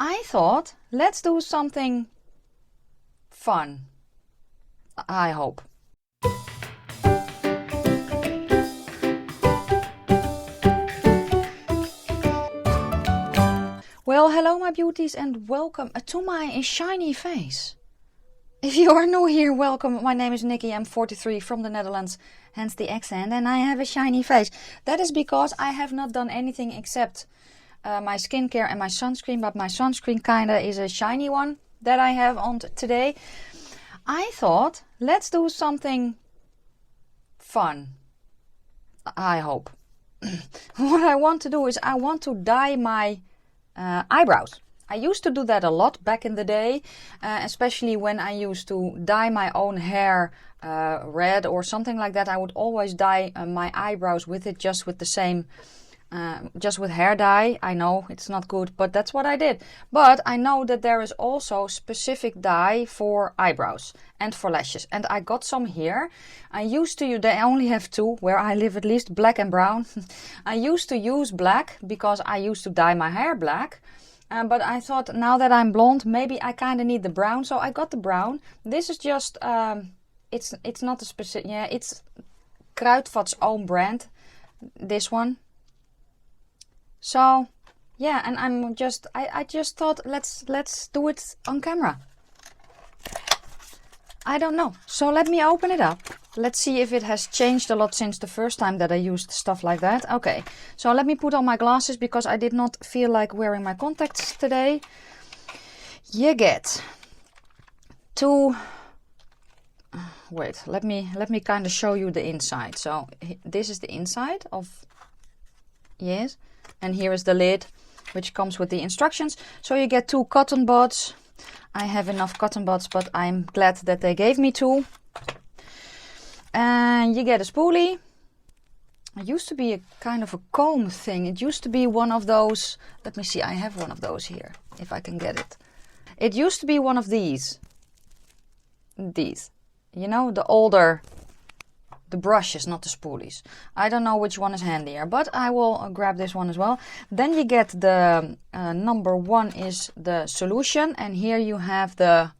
I thought, let's do something fun. I hope. Well, hello my beauties and welcome to my shiny face. If you are new here, welcome. My name is Nikki. I'm 43 from the Netherlands, hence the accent, and I have a shiny face. That is because I have not done anything except my skincare and my sunscreen, but my sunscreen kinda is a shiny one that I have on today. I thought, let's do something fun. I hope. What I want to do is I want to dye my eyebrows. I used to do that a lot back in the day, especially when I used to dye my own hair red or something like that. I would always dye my eyebrows with it, just with the same, just with hair dye. I know it's not good, but that's what I did. But I know that there is also specific dye for eyebrows and for lashes, and I got some here. I used to, they only have two where I live, at least black and brown. I used to use black because I used to dye my hair black. But I thought, now that I'm blonde, maybe I kind of need the brown, so I got the brown. This is just, it's not a specific, yeah, it's Kruidvat's own brand, this one. So, yeah, and I'm just, I just thought, let's do it on camera. I don't know, so let me open it up. Let's see if it has changed a lot since the first time that I used stuff like that. Okay, so let me put on my glasses because I did not feel like wearing my contacts today. You get two, wait, let me kind of show you the inside. So this is the inside of, yes, and here is the lid, which comes with the instructions. So you get two cotton buds. I have enough cotton buds, but I'm glad that they gave me two. And you get a spoolie. It used to be a kind of a comb thing. It used to be one of those, let me see, I have one of those here, if I can get it. It used to be one of these. These. You know, the older, the brushes, not the spoolies. I don't know which one is handier, but I will grab this one as well. Then you get the number one is the solution, and here you have the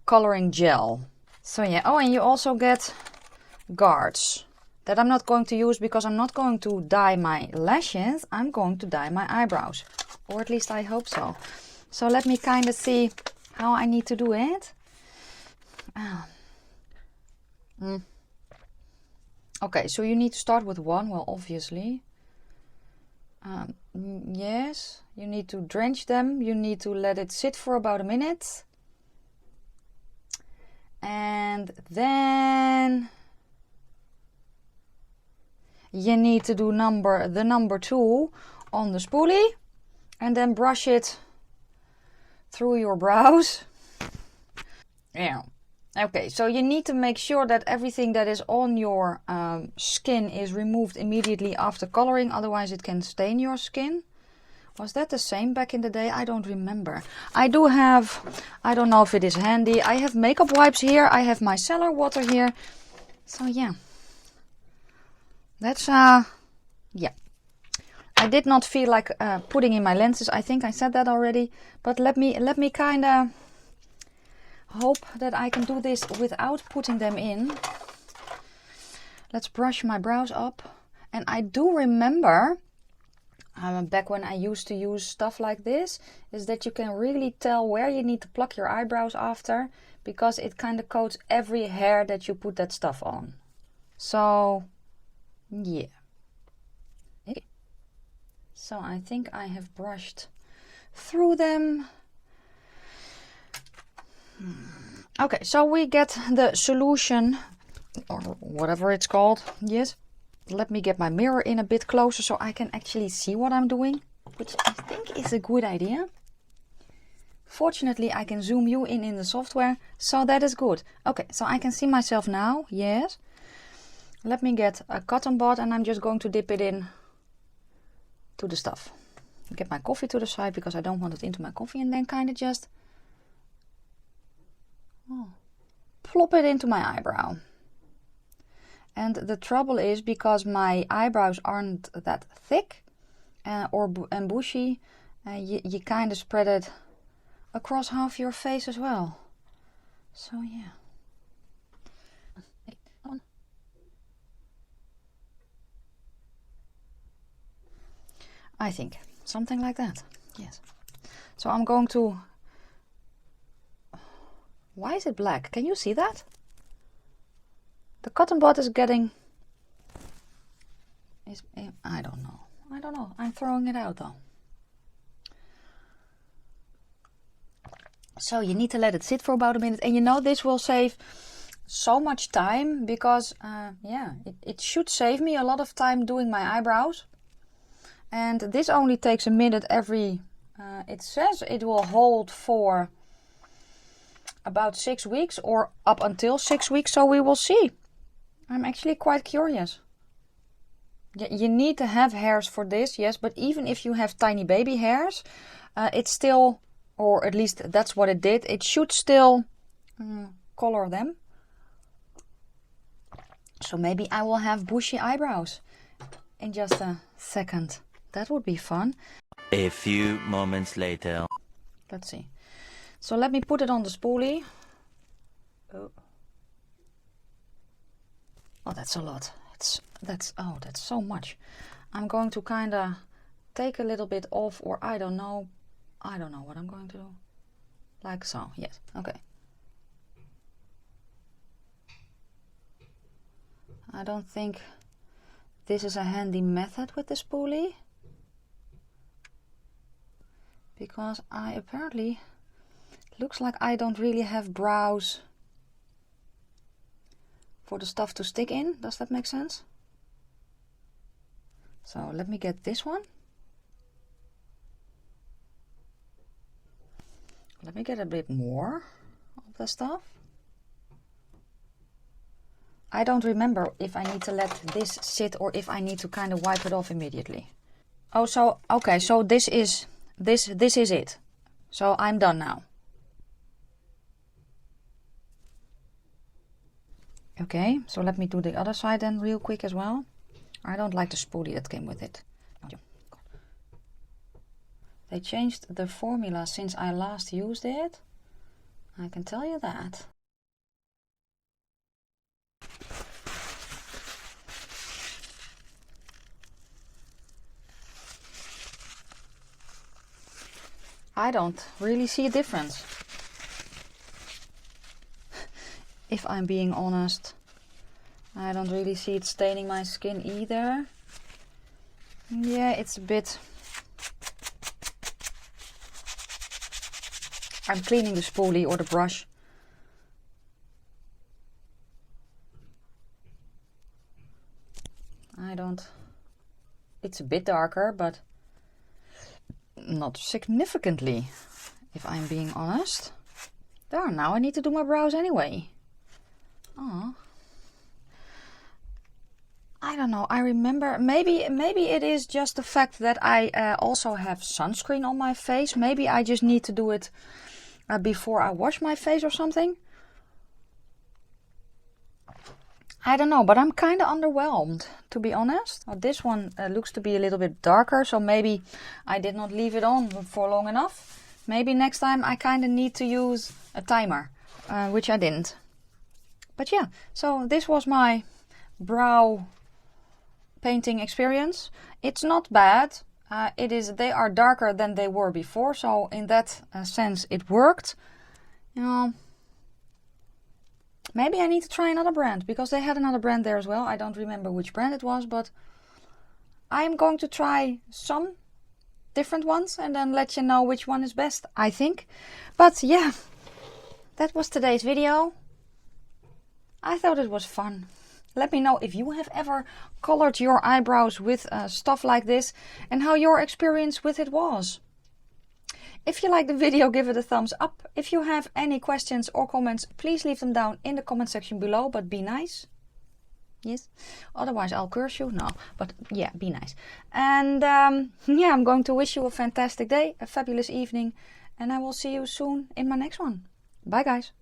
coloring gel. So yeah, oh, and you also get guards that I'm not going to use because I'm not going to dye my lashes. I'm going to dye my eyebrows, or at least I hope so. So let me kind of see how I need to do it. Okay, so you need to start with one. Well, obviously. Yes, you need to drench them. You need to let it sit for about a minute. And then you need to do the number two on the spoolie. And then brush it through your brows. Yeah. Okay, so you need to make sure that everything that is on your skin is removed immediately after coloring, otherwise it can stain your skin. Was that the same back in the day? I don't remember. I do have, I don't know if it is handy, I have makeup wipes here, I have my cellar water here. So yeah. That's, yeah. I did not feel like putting in my lenses, I think I said that already. But let me kind of hope that I can do this without putting them in. Let's brush my brows up. And I do remember, back when I used to use stuff like this, is that you can really tell where you need to pluck your eyebrows after, because it kind of coats every hair that you put that stuff on. So, yeah. Okay. So I think I have brushed through them. Okay, so we get the solution, or whatever it's called. Yes. Let me get my mirror in a bit closer so I can actually see what I'm doing, which I think is a good idea. Fortunately, I can zoom you in the software, so that is good. Okay, so I can see myself now. Yes. Let me get a cotton bud and I'm just going to dip it in to the stuff. Get my coffee to the side because I don't want it into my coffee, and then kind of just plop it into my eyebrow. And the trouble is, because my eyebrows aren't that thick and bushy, you kind of spread it across half your face as well. So yeah. I think something like that. Yes. So I'm going to... Why is it black? Can you see that? The cotton bud is getting... I don't know. I don't know. I'm throwing it out though. So you need to let it sit for about a minute. And you know, this will save so much time because, yeah, it should save me a lot of time doing my eyebrows. And this only takes a minute every... it says it will hold for about 6 weeks or up until 6 weeks. So we will see. I'm actually quite curious. You need to have hairs for this, yes. But even if you have tiny baby hairs, it's still... Or at least that's what it did. It should still color them. So maybe I will have bushy eyebrows in just a second. That would be fun. A few moments later. Let's see. So let me put it on the spoolie. Oh, that's a lot. That's so much. I'm going to kind of take a little bit off, or I don't know what I'm going to do. Like so, yes, okay. I don't think this is a handy method with the spoolie. Because apparently, looks like I don't really have brows for the stuff to stick in. Does that make sense? So let me get this one. Let me get a bit more of the stuff. I don't remember if I need to let this sit or if I need to kind of wipe it off immediately. Oh, so okay, so this is it. So I'm done now. Okay, so let me do the other side then real quick as well. I don't like the spoolie that came with it. They changed the formula since I last used it. I can tell you that. I don't really see a difference. If I'm being honest. I don't really see it staining my skin either. Yeah, it's a bit... I'm cleaning the spoolie or the brush. It's a bit darker, but not significantly, if I'm being honest. There, now I need to do my brows anyway. Oh. I don't know, I remember, maybe it is just the fact that I also have sunscreen on my face. Maybe I just need to do it before I wash my face or something. I don't know, but I'm kind of underwhelmed, to be honest. This one looks to be a little bit darker, so maybe I did not leave it on for long enough. Maybe next time I kind of need to use a timer, which I didn't. But yeah, so this was my brow painting experience. It's not bad. They are darker than they were before, so in that sense it worked. You know, maybe I need to try another brand, because they had another brand there as well. I don't remember which brand it was, but I'm going to try some different ones and then let you know which one is best, I think. But yeah, that was today's video. I thought it was fun. Let me know if you have ever colored your eyebrows with stuff like this and how your experience with it was. If you like the video, give it a thumbs up. If you have any questions or comments, please leave them down in the comment section below, but be nice. Yes, otherwise I'll curse you. No, but yeah, be nice. And yeah, I'm going to wish you a fantastic day, a fabulous evening, and I will see you soon in my next one. Bye guys.